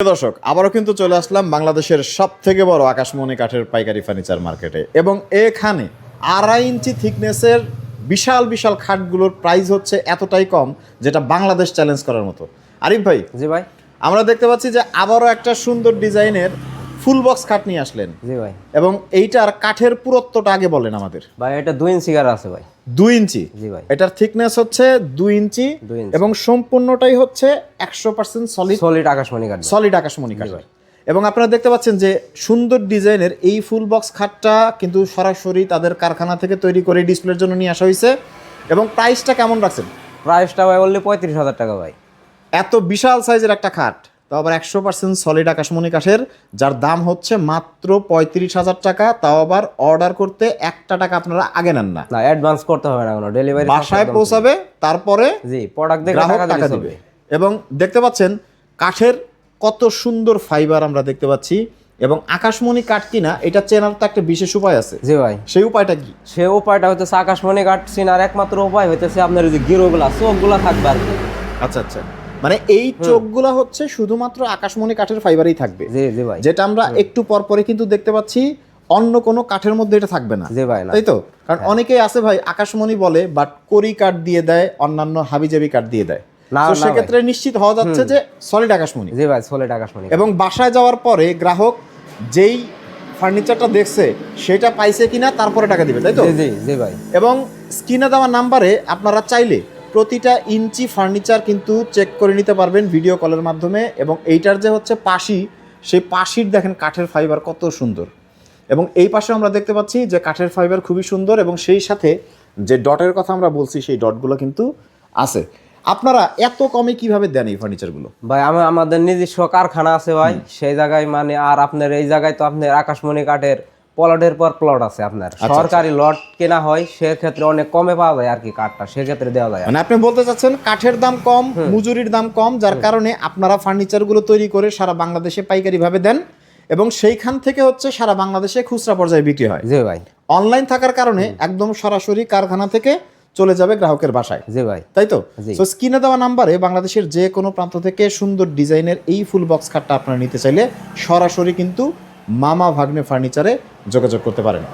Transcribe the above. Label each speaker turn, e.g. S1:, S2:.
S1: দর্শক আবারও কিন্তু চলে আসলাম বাংলাদেশের সবথেকে বড় আকাশমণি কাঠের পাইকারি ফার্নিচার মার্কেটে এবং এখানে 2.5 ইঞ্চি থিকনেসের বিশাল বিশাল খাটগুলোর প্রাইস হচ্ছে এতটাই কম যেটা বাংলাদেশ চ্যালেঞ্জ করার মতো। আরিফ ভাই,
S2: জি ভাই,
S1: আমরা দেখতে পাচ্ছি যে আবারও একটা সুন্দর ডিজাইনের ফুল বক্স খাট নিয়ে আসলেন।
S2: জি ভাই,
S1: এবং এইটার কাঠের পুরুত্বটা আগে বলেন আমাদের।
S2: ভাই এটা 2 ইঞ্চি কার আছে ভাই।
S1: 2 ইঞ্চি?
S2: জি ভাই,
S1: এটার থিকনেস হচ্ছে 2 ইঞ্চি
S2: 2 ইঞ্চি
S1: এবং সম্পূর্ণটাই হচ্ছে 100%
S2: সলিড আকাশমণি কাঠ।
S1: সলিড আকাশমণি কাঠ। এবং আপনারা দেখতে পাচ্ছেন যে সুন্দর ডিজাইনের এই ফুল বক্স খাটটা কিন্তু সরাসরি তাদের কারখানা থেকে তৈরি করে ডিসপ্লের জন্য নিয়ে আসা হয়েছে। এবং প্রাইসটা কেমন রাখছেন?
S2: প্রাইসটা ভাই অনলি 35,000 টাকা ভাই।
S1: এত বিশাল সাইজের একটা খাট, তাও আবার 100% সলিড আকাশমণি কাঠের, যার দাম হচ্ছে মাত্র 35,000 টাকা। তাও আবার অর্ডার করতে 1 টাকা আপনারা আগে নেন না,
S2: অ্যাডভান্স করতে হবে না, কোনো ডেলিভারি
S1: বাসায় পৌঁছাবে, তারপরে
S2: জি প্রোডাক্ট দেখে
S1: গ্রাহক
S2: টাকা
S1: টাকা
S2: দিবে।
S1: দিবে। এবং দেখতে পাচ্ছেন কাঠের কত সুন্দর ফাইবার আমরা দেখতে পাচ্ছি। এবং আকাশমণি কাঠ কিনা এটা চেনার তো একটা বিশেষ উপায় আছে।
S2: জি ভাই,
S1: সেই উপায়টা কি?
S2: সে উপায়টা হইতেছে আকাশমণি কাঠ চেনার একমাত্র উপায় হইতেছে আপনার এই যে গিরোগুলা চোখগুলা থাকবে আর কি।
S1: আচ্ছা আচ্ছা, মানে এই চোখগুলা হচ্ছে শুধুমাত্র আকাশমণি কাঠের ফাইবারই থাকবে।
S2: জি জি ভাই,
S1: যেটা আমরা একটু পর পরে কিন্তু দেখতে পাচ্ছি অন্য কোনো কাঠের মধ্যে এটা থাকবে না।
S2: জি ভাই, না
S1: তাই তো? কারণ অনেকেই আছে ভাই আকাশমণি বলে বাট করি কাঠ দিয়ে দেয়, অন্যান্য হাবিজাবি কাঠ দিয়ে দেয়।
S2: না,
S1: তো
S2: না
S1: সেক্ষেত্রে নিশ্চিত হওয়া যাচ্ছে যে সলিড আকাশমণি।
S2: জি ভাই, সলিড আকাশমণি।
S1: এবং বাসায় যাওয়ার পরে গ্রাহক যেই ফার্নিচারটা দেখছে সেটা পাইছে কিনা তারপরে টাকা দিবে, তাই তো?
S2: জি জি জি ভাই,
S1: এবং স্ক্রিনে দেওয়া নাম্বারে আপনারা চাইলে প্রতিটা ইঞ্চি ফার্নিচার কিন্তু চেক করে নিতে পারবেন ভিডিও কলের মাধ্যমে। এবং এইটার যে হচ্ছে পাশি, সেই পাশির দেখেন কাঠের ফাইবার কত সুন্দর। এবং এই পাশে আমরা দেখতে পাচ্ছি যে কাঠের ফাইবার খুবই সুন্দর এবং সেই সাথে যে ডটের কথা আমরা বলছি সেই ডটগুলো কিন্তু আছে। আপনারা এত কমে কিভাবে দেন এই ফার্নিচারগুলো?
S2: ভাই আমাদের নিজস্ব কারখানা আছে ভাই, সেই জায়গায় মানে আর আপনার এই জায়গায় তো আপনার আকাশমণি কাঠের প্লটের পর প্লট আছে, আপনার সরকারি লট কেনা হয়, সেক্ষেত্রে অনেক কমে পাওয়া যায় আর কি কাঠটা, সেক্ষেত্রে দেওয়া যায়।
S1: মানে আপনি বলতে চাচ্ছেন কাঠের দাম কম, মজুরির দাম কম, যার কারণে আপনারা ফার্নিচারগুলো তৈরি করে সারা বাংলাদেশে পাইকারি ভাবে দেন এবং সেইখান থেকে হচ্ছে সারা বাংলাদেশে খুচরা পর্যায়ে বিক্রি হয়।
S2: জি ভাই,
S1: অনলাইন থাকার কারণে একদম সরাসরি কারখানা থেকে চলে যাবে গ্রাহকের বাসায়।
S2: জি ভাই,
S1: তাই তো?
S2: জি।
S1: সো স্ক্রিনে দেওয়া নাম্বারে বাংলাদেশের যে কোনো প্রান্ত থেকে সুন্দর ডিজাইনের এই ফুল বক্স খাটটা আপনারা নিতে চাইলে সরাসরি কিন্তু মামা ভাগ্নে ফার্নিচারে যোগাযোগ করতে পারেন।